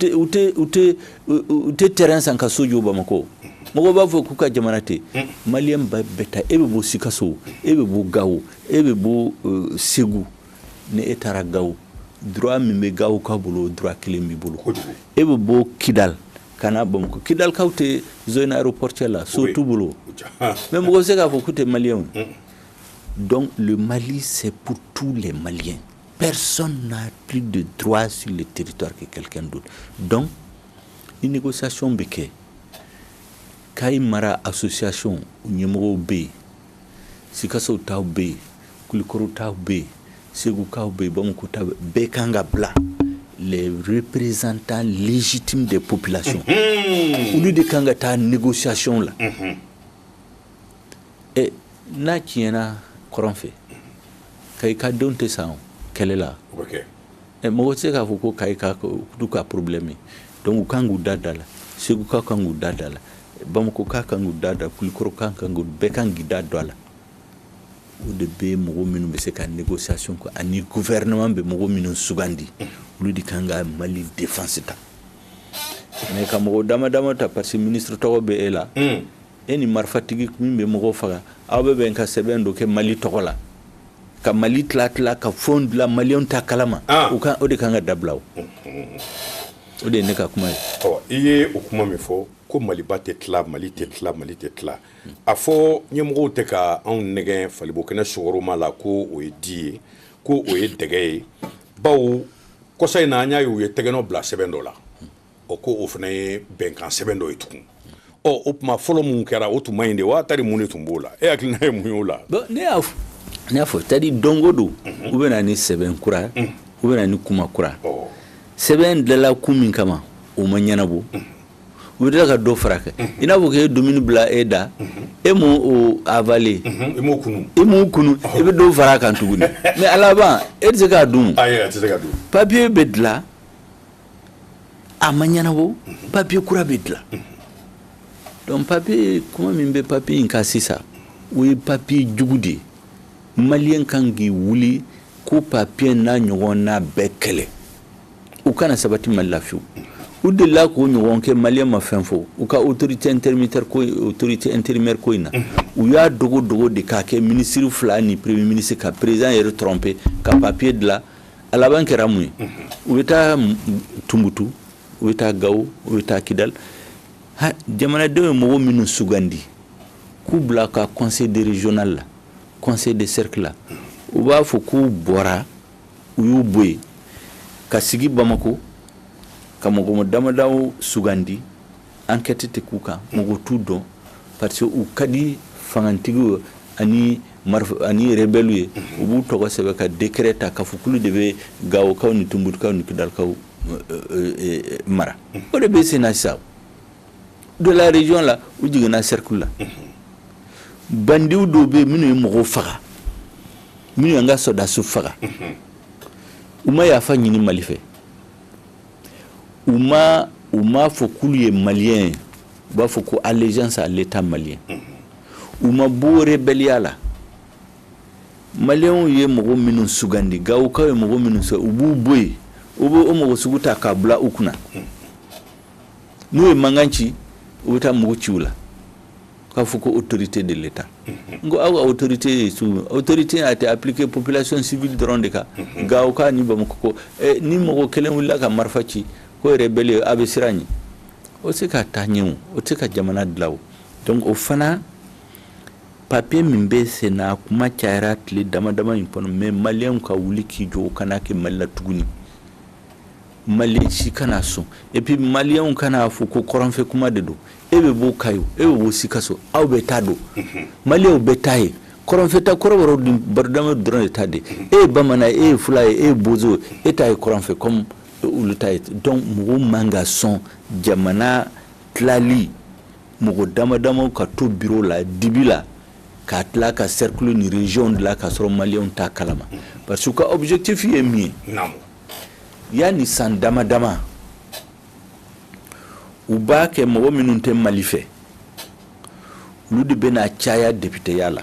tɛ terrain san ka so jɔ Bamako mɔgɔ b'a fɔ k'u ka jamana tɛ maliyɛn bɛɛ ta e bɛ bɔ Sikaso e bɛ bɔ Gawo e bɛ bɔ Segu ni e taara Gawo droit min bɛ Gawokaw bolo droit kelen b'i bolo e bɛ bɔ Kidal ka na Bamako Kidalkaw tɛ zone aéroportuaire la so t'u bolo mais mɔgɔ bɛ se k'a fɔ k'u tɛ maliyɛnw donc le Mali c'est pour tous les Maliens personne n'a plus de droit sur le territoire que quelqu'un d'autre donc une négociation bɛ kɛ Kayi Mara association ɲɛmɔgɔw bɛ yen Sikaso taw bɛ yen Kulikɔrɔ taw bɛ yen Segukaw bɛ yen Bamako taw bɛɛ kan ka bila les représentants légitimes des populations olu de kan ka taa négociation la n'a tiɲɛna kɔrɔn fɛ Kayi ka denw tɛ san kɛlɛ la mɔgɔ tɛ se k'a fɔ ko Kayi ka problème ye donc u kan k'u da la Segukaw kan k'u da la Bamako ka kan k'u da Kulikɔrɔ kan k'u bɛɛ kan k'i da don a la o de bɛ mɔgɔ minnu bɛ se ka négociation kɛ ani gouvernement bɛ mɔgɔ minnu sugandi olu de kan ka Mali défense ta mais ka mɔgɔ dama ta parce que ministre tɔgɔ bɛ e la e ni marifatigi min bɛ mɔgɔ faga aw bɛ bɛn ka sɛbɛn dɔ kɛ Mali tɔgɔ la ka Mali tila ka fɛnw dilan maliyɛnw ta kalama o de kan ka dabila o de ye ne ka kuma ye i ye o kuma min fɔ ko Maliba tɛ tila Mali tɛ tila a fɔ ɲɛmɔgɔw tɛ ka anw nɛgɛn Falibo kɛnɛ sogoroma la ko o ye di ye ko o ye dɛgɛ ye bawo kɔsa in na an y'a ye u ye tɛgɛnɔ bila sɛbɛn dɔ la ko o fana ye bɛnkan sɛbɛn dɔ ye tugun o tuma fɔlɔ mun kɛra o tun ma ɲi de wa tari mun de tun b'o la e hakilina ye mun ye o la ne y'a fɔ c'est-à-dire dongo don u bɛ na ni sɛbɛn kura u bɛ na ni kuma kura sɛbɛn dilanla kun min kama o ma ɲɛnabɔ u bɛ tila ka dɔ fara kɛ i n'a fɔ k'e ye dumuni bila e da e m'o avaler i m'o kunu i bɛ dɔ fara a kan tuguni mais à laban e tɛ se k'a dun papier bɛ dilan a ma ɲɛnabɔ papier kura bɛ dilan donc papier kuma min bɛ papier in kan sisan o ye papier jugu de ye maliyɛn kan k'i wuli ko papier n'a ɲɔgɔn n'a bɛɛ kɛlɛ u kana sabati Mali la fiyewu u delila k'o ɲɔgɔn kɛ maliyɛn ma fɛn fɔ u ka autorité intérimaire ko in na u y'a dogo de k'a kɛ ministre fila ni premier ministre ka président yɛrɛ tromper ka papier dilan a laban kɛra mun ye u bɛ taa Tumutu u bɛ taa Gawo u bɛ taa Kidal jamanadenw ye mɔgɔ minnu sugandi k'u bila ka conseil de régional la conseil de cercle la u b'a fɔ k'u bɔra u y'u bɔ yen ka sigi Bamako ka mɔgɔ damadaw sugandi enquête te kuka mɔgɔ tu dɔn parce que u kadi fangantigi ani rebelle ye u b'u tɔgɔ sɛbɛn ka décret ta ka fɔ k'olu de bɛ Gawokaw ni Tumbudikaw ni Kidalikaw mara o de bɛ sen na sisan de la région là u jiginna cercle la bandiw dɔw bɛ yen minnu ye mɔgɔw faga minnu y'an ka sɔrɔdasiw faga u ma yafa ɲini Mali fɛ u ma fɔ k'olu ye maliyɛn ye u b'a fɔ ko allégeance à l'état malien u ma bɔ rébellion la maliyɛnw ye mɔgɔ minnu sugandi Gawokaw ye mɔgɔ minnu sugandi u b'u bɔ yen u bɛ o mɔgɔ sugu ta k'a bila u kunna n'u ye mankan ci u bɛ taa mugu ci u la k'a fɔ ko autorité de l'état ngo aw autorité a été appliquée population civile dɔrɔn de kan Gawoka ni Bamakɔ ko ni mɔgɔ kelen wulila ka marifa ci ko rebelle a bɛ siran ɲɛ o tɛ ka taa ɲɛ o tɛ ka jamana dilan o donc o fana papier min bɛ sen na kuma cayara tile dama-dama in kɔnɔ mais maliyɛnw ka wuli k'i jɔ o kana kɛ Mali la tuguni Mali si kana sɔn et puis maliyɛnw kana fɔ ko kɔrɔnfɛ kuma de don e bɛ bɔ Kayo e bɛ bɔ Sikaso aw bɛ taa don maliyɛnw bɛ taa ye kɔrɔnfɛta kɔrɔbɔrɔ dun barodama dɔrɔn de ta de e ye bamanan e ye fula ye e ye bozo e ta ye kɔrɔnfɛ comme olu ta ye donc mɔgɔw man ka sɔn jamana tilali mɔgɔ dama-damaw ka to bureau la dibi la k'a tila ka cercle ni région de la ka sɔrɔ maliyɛnw t'a kalama parce que ka objectif ye min ye yani san dama-dama u b'a kɛ mɔgɔ minnu tɛ Mali fɛ olu de bɛna caya députéya la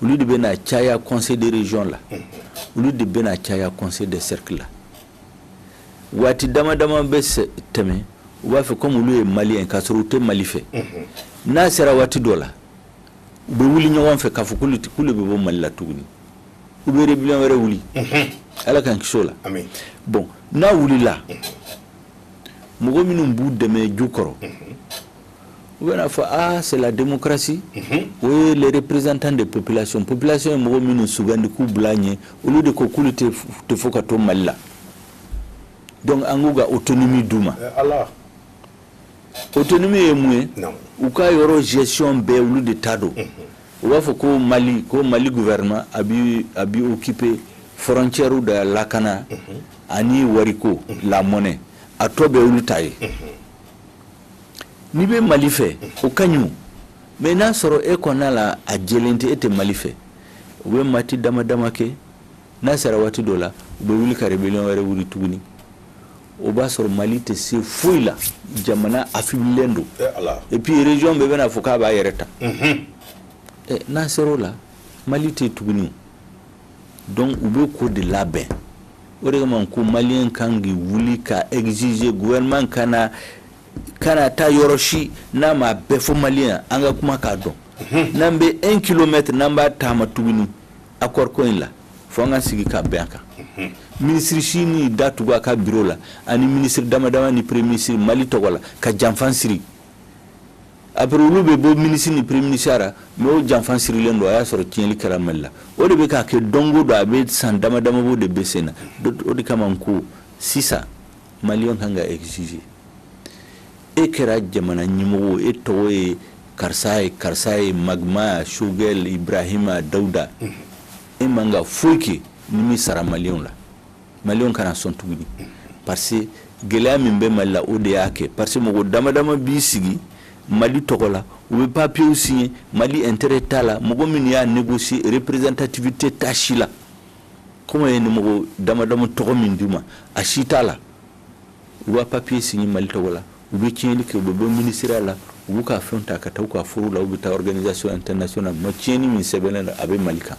olu de bɛna caya conseil de région la olu de bɛna caya conseil de cercle la waati dama-dama bɛ tɛmɛ u b'a fɛ comme olu ye maliyɛn k'a sɔrɔ u tɛ Mali fɛ n'a sera waati dɔ la u bɛ wuli ɲɔgɔn fɛ k'a fɔ k'olu bɛ bɔ Mali la tuguni u bɛ rébellion wɛrɛ wuli ala k'an kisi o la bon n'a wulila mɔgɔ minnu b'u dɛmɛ ju kɔrɔ u bɛna fɔ c'est la démocratie o ye les représentants de population ye mɔgɔ minnu sugandi k'u bila ɲɛ olu de ko k'olu tɛ fɔ ka to Mali la donc an k'u ka autonomie d'u ma autonomie ye mun ye u ka yɔrɔ gestion bɛɛ olu de ta don u b'a fɔ ko Mali gouvernement a bi occuper frontière de lakana ani wariko la monnaie a tɔ bɛ olu ta ye n'i bɛ Mali fɛ o ka ɲi mais n'a sɔrɔ e kɔnɔna la a jɛlen tɛ e tɛ Mali fɛ u bɛ mati dama-dama kɛ n'a sera waati dɔ la u bɛ wuli ka rébellion wɛrɛ wuli tuguni o b'a sɔrɔ Mali tɛ se foyi la jamana affililen don et puis région bɛɛ bɛna fɔ k'a b'a yɛrɛ ta n'a sera o la Mali tɛ tuguni donc u bɛ ko de labɛn o de kama ko maliyɛn kan k'i wuli ka exiger gouvernement kana taa yɔrɔ si n'a ma bɛɛ fɔ maliyɛn an ka kuma k'a dɔn n'an bɛ 1 kilomètre n'an b'a taama tuguni accord ko in la fo an ka sigi ka bɛn a kan ministre si ni da tugu a ka bureau la ani ministre dama-dama ni premier ministre Mali tɔgɔ la ka janfan siri après olu bɛ bɔ ministre ni premier ministre ra mais o janfan sirilen don a y'a sɔrɔ tiɲɛli kɛra Mali la o de bɛ k'a kɛ dongo don a bɛ san dama-dama b'o de bɛ sen na o de kama ko sisan maliyɛn kan ka exiger e kɛra jamana ɲɛmɔgɔ e tɔgɔ ye karisa ye Magma Shogel Ibrahima Dawuda e man ka foyi kɛ ni min sara maliyɛnw la maliyɛnw kana sɔn tuguni parce que gɛlɛya min bɛ Mali la o de y'a kɛ parce que mɔgɔ dama-dama b'i sigi Mali tɔgɔ la u bɛ papier signé Mali intérêt t'a la mɔgɔ min y'a négocier représentativité t'a si la comment ye ni mɔgɔ dama-dama tɔgɔ min d'u ma a si t'a la u b'a papier signé Mali tɔgɔ la u bɛ tiɲɛli kɛ u bɛ bɔ ministère la u b'u ka fɛnw ta ka taa u ka foro la u bɛ taa organisation internationale ma tiɲɛni min sɛbɛnnen la a bɛ Mali kan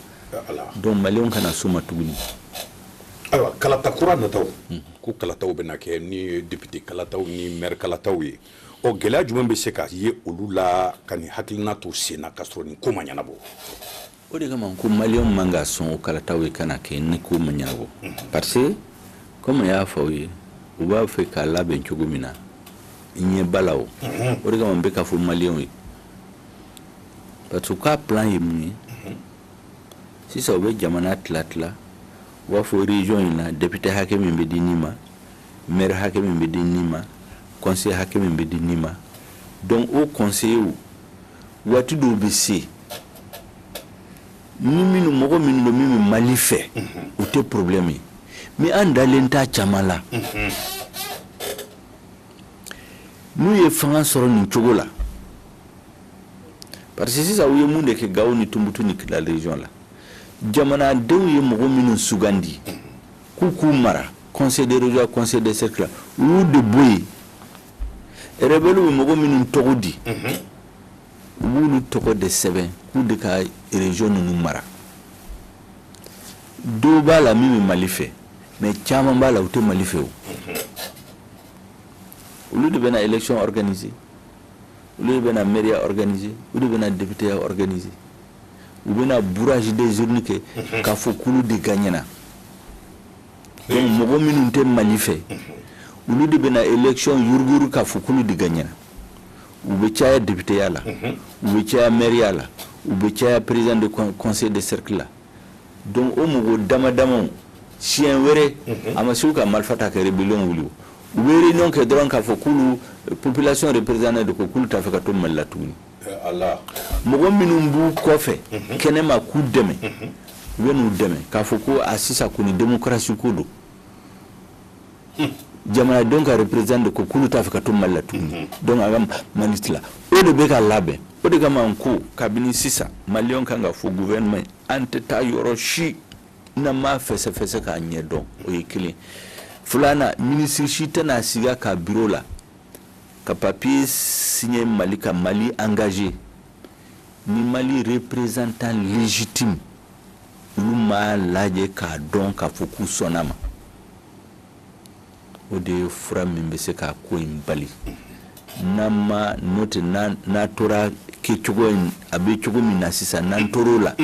donc maliyɛnw kana s'o ma tuguni ayiwa kalata kura nataw ko kalataw bɛna kɛ ni député kalataw ni maire kalataw ye o gɛlɛya jumɛn bɛ se ka ye olu la ka nin hakilina to sen na ka sɔrɔ nin ko ma ɲɛnabɔ o de kama ko maliyɛnw man ka sɔn o kalataw ye kana kɛ ni ko ma ɲɛnabɔ parce que comme n y'a fɔ aw ye u b'a fɛ k'a labɛn cogo min na ɲɛ bala o de kama n bɛ ka fɔ maliyɛnw ye parce que u ka plan ye mun ye sisan u bɛ jamana tila u b'a fɔ région in na député hakɛ min bɛ di nin ma maire hakɛ min bɛ di nin ma conseil hakɛ min bɛ di nin ma donc o conseiller waati dɔw bɛ se ni minnu mɔgɔ minnu don min bɛ Mali fɛ o tɛ problème ye mais an dalen t'a caman la n'u ye fanga sɔrɔ nin cogo la parce que sisan u ye mun de kɛ Gawo ni Tumutu ni Kidal région la jamanadenw ye mɔgɔ minnu sugandi k'u mara conseil des régions conseil des cercles u y'u de bɔ yen rebelle bɛ mɔgɔ minnu tɔgɔ di u b'olu tɔgɔ de sɛbɛn k'u de ka région ninnu mara dɔw b'a la min bɛ Mali fɛ mais caman b'a la u tɛ Mali fɛ o olu de bɛna élection organiser olu de bɛna mairie organiser olu de bɛna député organiser u bɛna bourrage des urnes kɛ k'a fɔ k'olu de gagnera donc mɔgɔ minnu tɛ Mali fɛ olu de bɛna élection yuruguru k'a fɔ k'olu de gagnera u bɛ caya député ya la u bɛ caya mairie la u bɛ caya président de conseil de cercle la donc o mɔgɔ dama siɲɛ wɛrɛ a ma se u ka marifa ta ka rébellion wuli u bɛ réunion kɛ dɔrɔn k'a fɔ k'olu population représentée de ko k'olu t'a fɛ ka to Mali la tuguni mɔgɔ minnu b'u kɔfɛ kɛnɛma k'u dɛmɛ u bɛ n'u dɛmɛ k'a fɔ ko a sisan kɔni démocratie ko don jamanadenw ka représentant de ko k'olu t'a fɛ ka to Mali la tuguni donc a ka Mali tila o de bɛ ka labɛn o de kama n ko kabini sisan maliyɛnw kan ka fɔ gouvernement an tɛ taa yɔrɔ si n'an m'a fɛsɛfɛsɛ k'a ɲɛdɔn o ye kelen filanan ministre si tɛna sigi a ka bureau la ka papier signer Mali ka Mali engagé ni Mali représentant légitime olu m'a lajɛ k'a dɔn k'a fɔ k'u sɔnna ma o de ye fura min bɛ se k'a ko in bali n'o tɛ n'a tora kɛcogo in a bɛ cogo min na sisan n'an tor'o la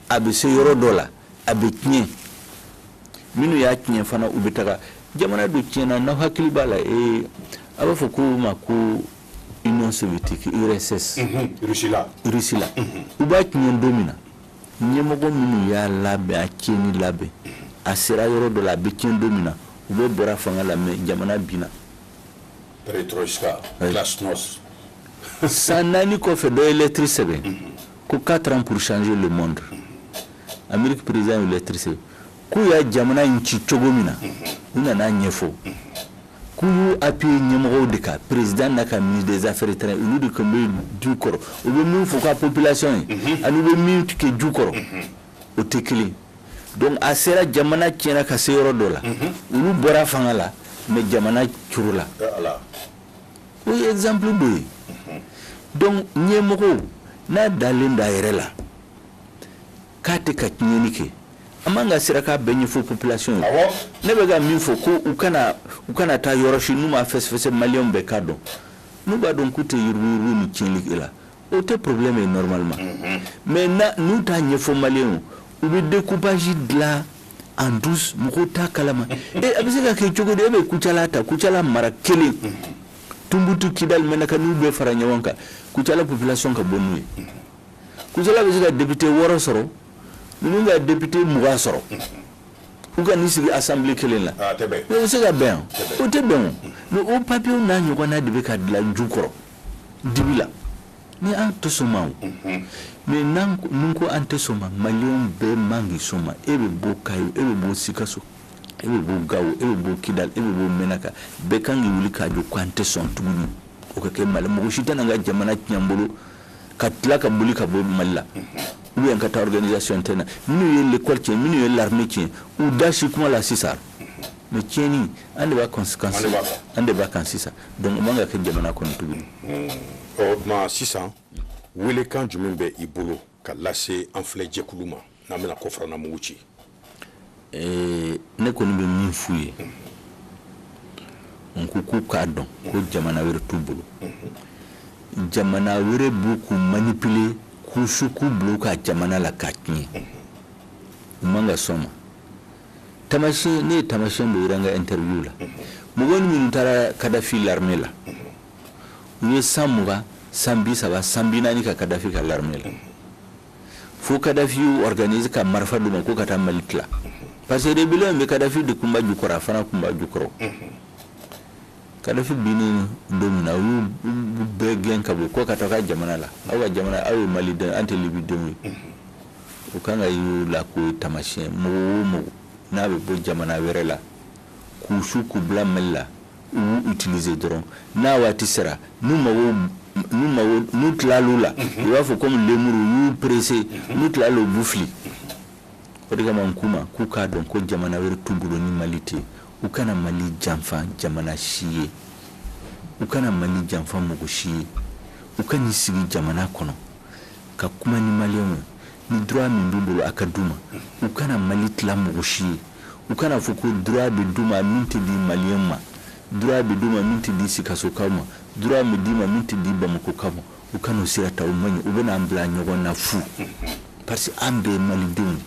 a bɛ se yɔrɔ dɔ la a bɛ tiɲɛ minnu y'a tiɲɛ fana u bɛ taga jamana dɔ tiɲɛna n'aw hakili b'a la a b'a fɔ ko ma ko Union soviétique URSS Russie la u b'a tiɲɛ don min na ɲɛmɔgɔ minnu y'a labɛn a tiɲɛni labɛn a sera yɔrɔ dɔ la a bɛ tiɲɛ don min na u bɛ bɔra fanga la mais jamana binna Perestroïka glasnost san naani kɔfɛ dɔ ye lettre sɛbɛn ko 4 ans pour changer le monde Amérique président ye lettre sɛbɛn k'u y'a jamana in ci cogo min na u nana ɲɛfɔ k'u y'u appuyer ɲɛmɔgɔw de kan président n'a ka ministre des affaires étrangères olu de tun bɛ du kɔrɔ u bɛ min fɔ ka population ye ani u bɛ min kɛ du kɔrɔ o tɛ kelen donc a sera jamana tiɲɛna ka se yɔrɔ dɔ la olu bɔra fanga la mais jamana curu la o ye exemple dɔ ye donc ɲɛmɔgɔw n'a dalen da yɛrɛ la k'a tɛ ka tiɲɛni kɛ a man ka sira k'a bɛɛ ɲɛfɔ population ye ne bɛ ka min fɔ ko u kana taa yɔrɔ si n'u ma fɛsɛfɛsɛ maliyɛnw bɛɛ k'a dɔn n'u b'a dɔn k'u tɛ yuruguyurugu ni tiɲɛli kɛ la o tɛ problème ye normalement mais n'u t'a ɲɛfɔ maliyɛnw u bɛ découpage dilan en douce mɔgɔw t'a kalama a bɛ se ka kɛ cogo di e bɛ Kucala ta Kucala mara kelen Tumutu Kidal Menaka n'u bɛɛ fara ɲɔgɔn kan Kucala population ka bɔ n'u ye Kucala bɛ se ka député 6 sɔrɔ ninnu ka député 20 sɔrɔ u ka n'i sigi assemblée kelen la o bɛ se ka bɛn o tɛ bɛn o mais o papier n'a ɲɔgɔnna de bɛ ka dilan ju kɔrɔ dibi la ni an tɛ sɔn ma o mais n'an ko an tɛ sɔn ma maliyɛnw bɛɛ man k'i sɔn ma e bɛ bɔ Kayo e bɛ bɔ Sikaso e bɛ bɔ Gawo e bɛ bɔ Kidal e bɛ bɔ Menaka bɛɛ kan k'i wuli k'a jɔ ko an tɛ sɔn tuguni o ka kɛ Mali mɔgɔ si tɛna n ka jamana tiɲɛ bolo ka tila ka boli ka bɔ Mali la ou bien ka taa organisation tɛ na minnu ye l'école tiɲɛ minnu ye l'armée tiɲɛ u da si kuma la sisan mais tiɲɛni an de b'a conséquence an de b'a kan sisan donc o man ka kɛ jamana kɔnɔ tuguni o tuma sisan welekan jumɛn bɛ i bolo ka lase an filɛ jɛkulu ma n'an bɛna kɔfɛrana mugu ci ne kɔni bɛ min f'u ye n ko k'u k'a dɔn ko jamana wɛrɛ t'u bolo jamana wɛrɛ b'u k'u manipuler k'u su k'u bila ka jamana la k'a tiɲɛ u man ka sɔn ma tamasiyɛn ne ye tamasiyɛn dɔ yira n ka interview la mɔgɔ minnu taara Kadafi l'armée la u ye san 20 san 30 san 40 ka Kadafi ka l'armée la fo Kadafi organise ka marifa d'u ma ko ka taa Mali tila parce que rebellion bɛ Kadafi de kunba jukɔrɔ a fana kunba jukɔrɔ Kadhafi bini domina yu begen kabo ko kataka jamana la awa jamana awa Mali den ante libi domi ukanga yu la ko tamashe mo na be bo jamana were la ku su ku bla mella ou utiliser dron na wati sera nous tlalula il va faut comme lemuru yu pressé nous tlalo boufli odiga mankuma ku ka don ko jamana were tubulo ni malite ukana Mali jamfa jamana shiye ukana Mali jamfa mugo shiye ukani sigi jamana kono ka kuma ni malien ni droit min bibolo akaduma ukana Mali tla mugo shiye ukana fuko droit de duma minti di malien ma droit de duma minti di sikaso kama droit me di ma minti di bamako kama ukano sirata umanyi ubena ambla nyogo na fu parce ambe Mali dum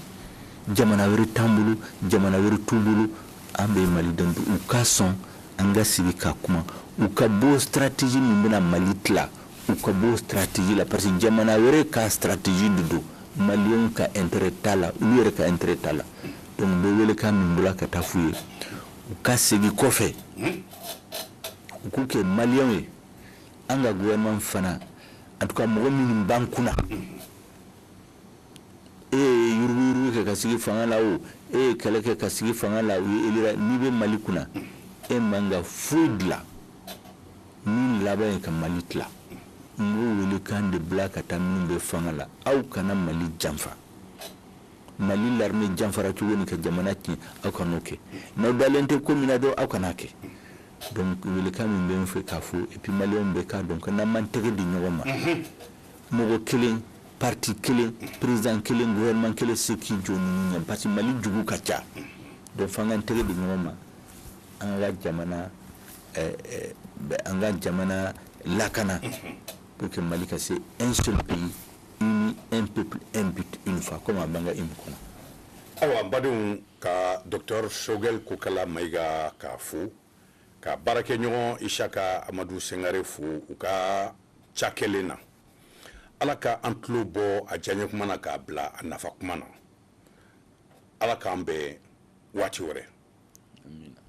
jamana were tambulu jamana were tubulu ambe Mali dandu ukason anga sibi kakuma ukabo stratégie mbina Mali tla ukabo stratégie la parce que jamana were ka stratégie dudu malien ka intérêt tala ulire ka intérêt tala donc be wele ka mbula ka tafuye ukasigi kofe ukuke malien anga gouvernement fana en tout cas mo min bankuna yuru ke kasigi fanga lawo kala ke kasigi fanga lawo elira nibe Mali kuna manga foudla ni laban ka Mali tla ngo wele kan de black atam be fanga la au kana Mali jamfa Mali l'armée jamfara tu woni ka jamana ti akanoke no dalente combinado akanake donc wele kan be fe kafo et puis Mali on be ka donc na man tege di nyoma mo killing parti killing président killing gouvernement killing ce qui joni nyam parce Mali jugu kacha donc fanga tege di nyoma anga jamana anga jamana lakana pour que Mali c'est un seul pays uni un peuple un but une fois comme abanga imkona awa badun ka docteur Choguel Kokala Maïga ka fo ka barake ɲɔgɔn Ishaka Amadou Sengare fo u ka cakelen na ala ka an tulo bɔ a diyaɲɛ kuma na k'a bila a nafa kuma na ala k'an bɛn waati wɛrɛ. Amina.